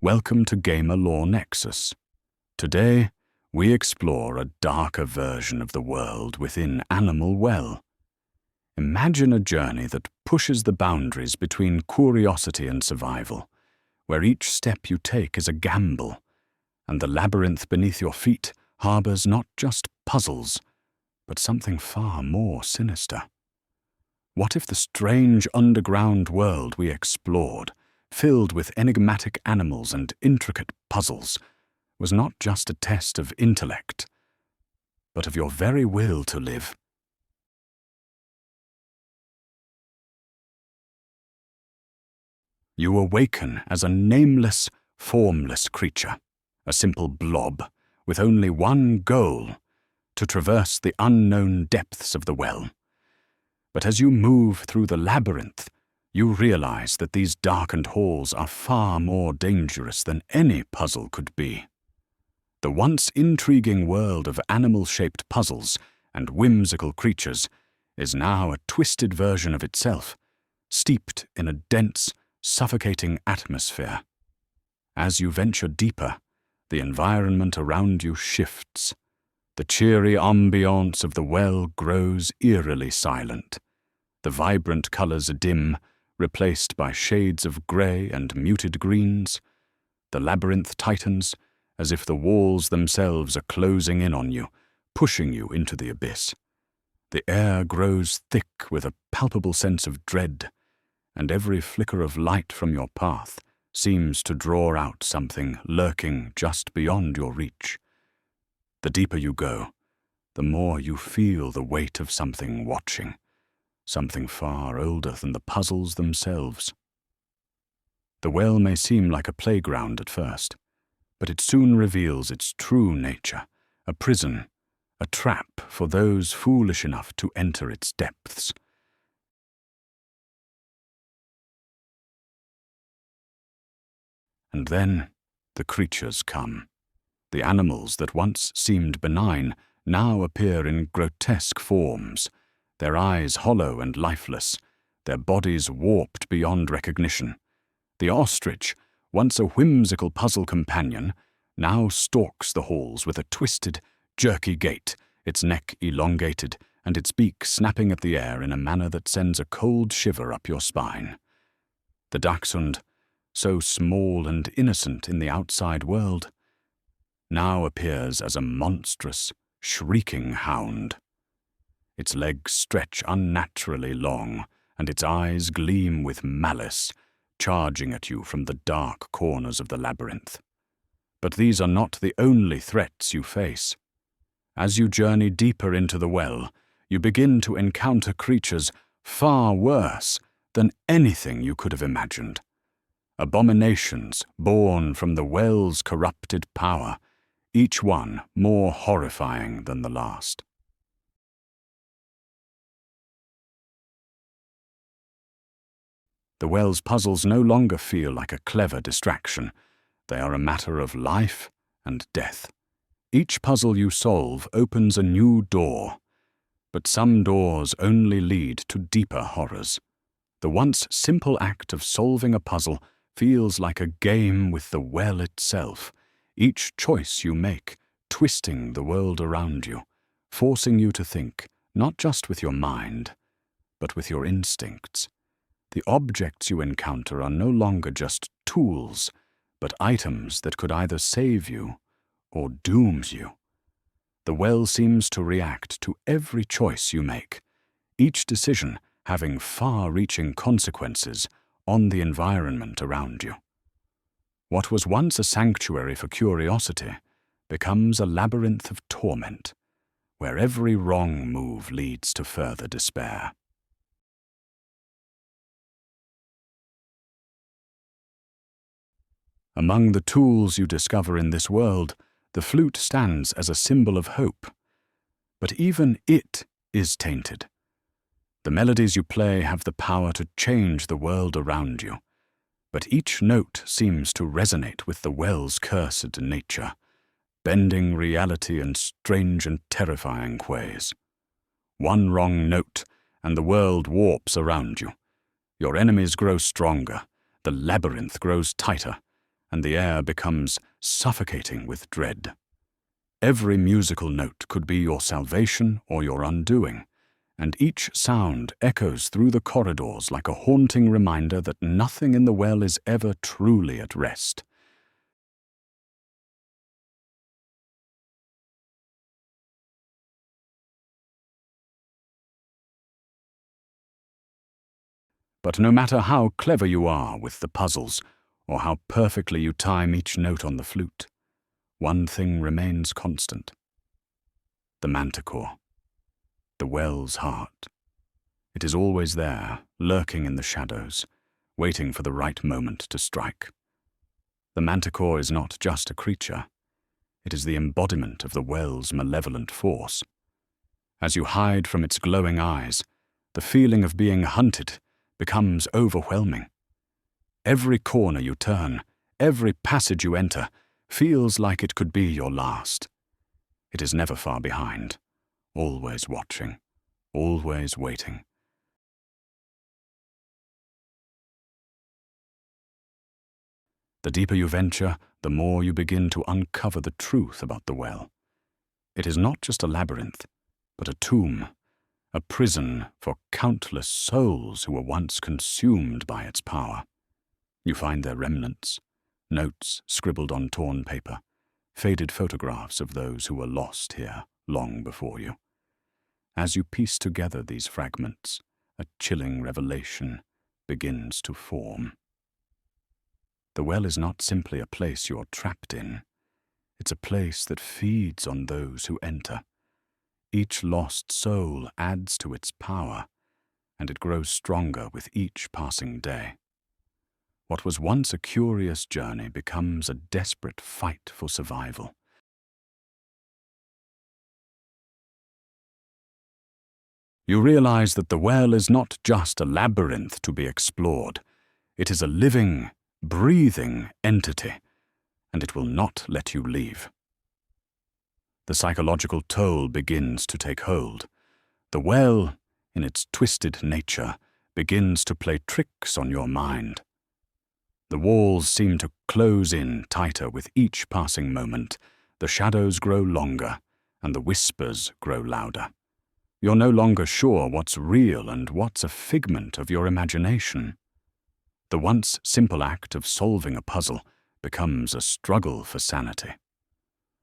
Welcome to Gamer Lore Nexus. Today, we explore a darker version of the world within Animal Well. Imagine a journey that pushes the boundaries between curiosity and survival, where each step you take is a gamble, and the labyrinth beneath your feet harbors not just puzzles, but something far more sinister. What if the strange underground world we explored, filled with enigmatic animals and intricate puzzles, was not just a test of intellect, but of your very will to live? You awaken as a nameless, formless creature, a simple blob, with only one goal: to traverse the unknown depths of the well. But as you move through the labyrinth, you realize that these darkened halls are far more dangerous than any puzzle could be. The once intriguing world of animal-shaped puzzles and whimsical creatures is now a twisted version of itself, steeped in a dense, suffocating atmosphere. As you venture deeper, the environment around you shifts. The cheery ambiance of the well grows eerily silent. The vibrant colors dim, replaced by shades of grey and muted greens. The labyrinth tightens, as if the walls themselves are closing in on you, pushing you into the abyss. The air grows thick with a palpable sense of dread, and every flicker of light from your path seems to draw out something lurking just beyond your reach. The deeper you go, the more you feel the weight of something watching, something far older than the puzzles themselves. The well may seem like a playground at first, but it soon reveals its true nature, a prison, a trap for those foolish enough to enter its depths. And then the creatures come. The animals that once seemed benign now appear in grotesque forms, their eyes hollow and lifeless, their bodies warped beyond recognition. The ostrich, once a whimsical puzzle companion, now stalks the halls with a twisted, jerky gait, its neck elongated and its beak snapping at the air in a manner that sends a cold shiver up your spine. The dachshund, so small and innocent in the outside world, now appears as a monstrous, shrieking hound. Its legs stretch unnaturally long, and its eyes gleam with malice, charging at you from the dark corners of the labyrinth. But these are not the only threats you face. As you journey deeper into the well, you begin to encounter creatures far worse than anything you could have imagined. Abominations born from the well's corrupted power, each one more horrifying than the last. The well's puzzles no longer feel like a clever distraction. They are a matter of life and death. Each puzzle you solve opens a new door, but some doors only lead to deeper horrors. The once simple act of solving a puzzle feels like a game with the well itself, each choice you make twisting the world around you, forcing you to think not just with your mind, but with your instincts. The objects you encounter are no longer just tools, but items that could either save you or doom you. The well seems to react to every choice you make, each decision having far-reaching consequences on the environment around you. What was once a sanctuary for curiosity becomes a labyrinth of torment, where every wrong move leads to further despair. Among the tools you discover in this world, the flute stands as a symbol of hope. But even it is tainted. The melodies you play have the power to change the world around you, but each note seems to resonate with the well's cursed nature, bending reality in strange and terrifying ways. One wrong note, and the world warps around you. Your enemies grow stronger, the labyrinth grows tighter, and the air becomes suffocating with dread. Every musical note could be your salvation or your undoing, and each sound echoes through the corridors like a haunting reminder that nothing in the well is ever truly at rest. But no matter how clever you are with the puzzles, or how perfectly you time each note on the flute, one thing remains constant: the manticore, the well's heart. It is always there, lurking in the shadows, waiting for the right moment to strike. The manticore is not just a creature, it is the embodiment of the well's malevolent force. As you hide from its glowing eyes, the feeling of being hunted becomes overwhelming. Every corner you turn, every passage you enter, feels like it could be your last. It is never far behind, always watching, always waiting. The deeper you venture, the more you begin to uncover the truth about the well. It is not just a labyrinth, but a tomb, a prison for countless souls who were once consumed by its power. You find their remnants, notes scribbled on torn paper, faded photographs of those who were lost here long before you. As you piece together these fragments, a chilling revelation begins to form. The well is not simply a place you're trapped in. It's a place that feeds on those who enter. Each lost soul adds to its power, and it grows stronger with each passing day. What was once a curious journey becomes a desperate fight for survival. You realize that the well is not just a labyrinth to be explored. It is a living, breathing entity, and it will not let you leave. The psychological toll begins to take hold. The well, in its twisted nature, begins to play tricks on your mind. The walls seem to close in tighter with each passing moment. The shadows grow longer, and the whispers grow louder. You're no longer sure what's real and what's a figment of your imagination. The once simple act of solving a puzzle becomes a struggle for sanity.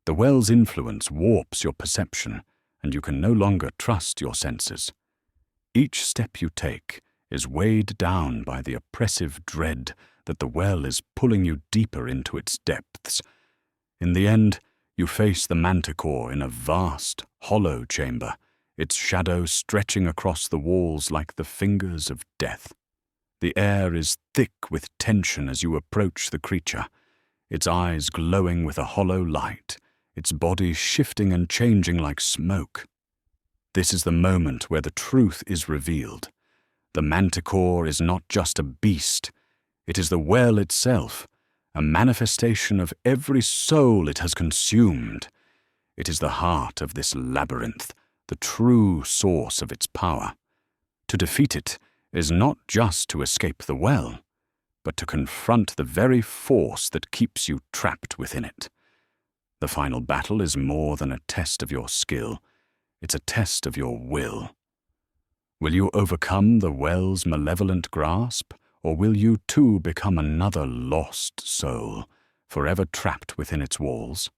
The well's influence warps your perception, and you can no longer trust your senses. Each step you take is weighed down by the oppressive dread that the well is pulling you deeper into its depths. In the end, you face the manticore in a vast, hollow chamber, its shadow stretching across the walls like the fingers of death. The air is thick with tension as you approach the creature, its eyes glowing with a hollow light, its body shifting and changing like smoke. This is the moment where the truth is revealed. The manticore is not just a beast, it is the well itself, a manifestation of every soul it has consumed. It is the heart of this labyrinth, the true source of its power. To defeat it is not just to escape the well, but to confront the very force that keeps you trapped within it. The final battle is more than a test of your skill, it's a test of your will. Will you overcome the well's malevolent grasp, or will you too become another lost soul, forever trapped within its walls?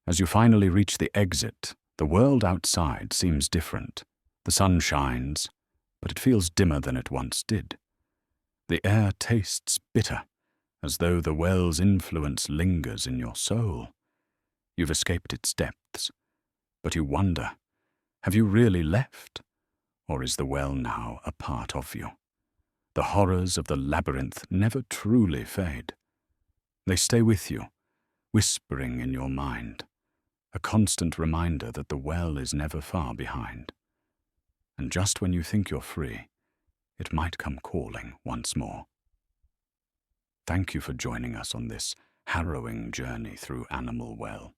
As you finally reach the exit, the world outside seems different. The sun shines, but it feels dimmer than it once did. The air tastes bitter, as though the well's influence lingers in your soul. You've escaped its depths, but you wonder, have you really left? Or is the well now a part of you? The horrors of the labyrinth never truly fade. They stay with you, whispering in your mind, a constant reminder that the well is never far behind. And just when you think you're free, it might come calling once more. Thank you for joining us on this harrowing journey through Animal Well.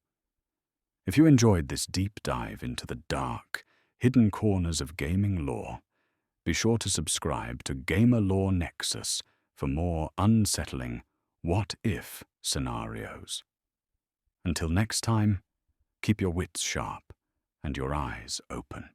If you enjoyed this deep dive into the dark, hidden corners of gaming lore, be sure to subscribe to Gamer Lore Nexus for more unsettling, what-if scenarios. Until next time, keep your wits sharp and your eyes open.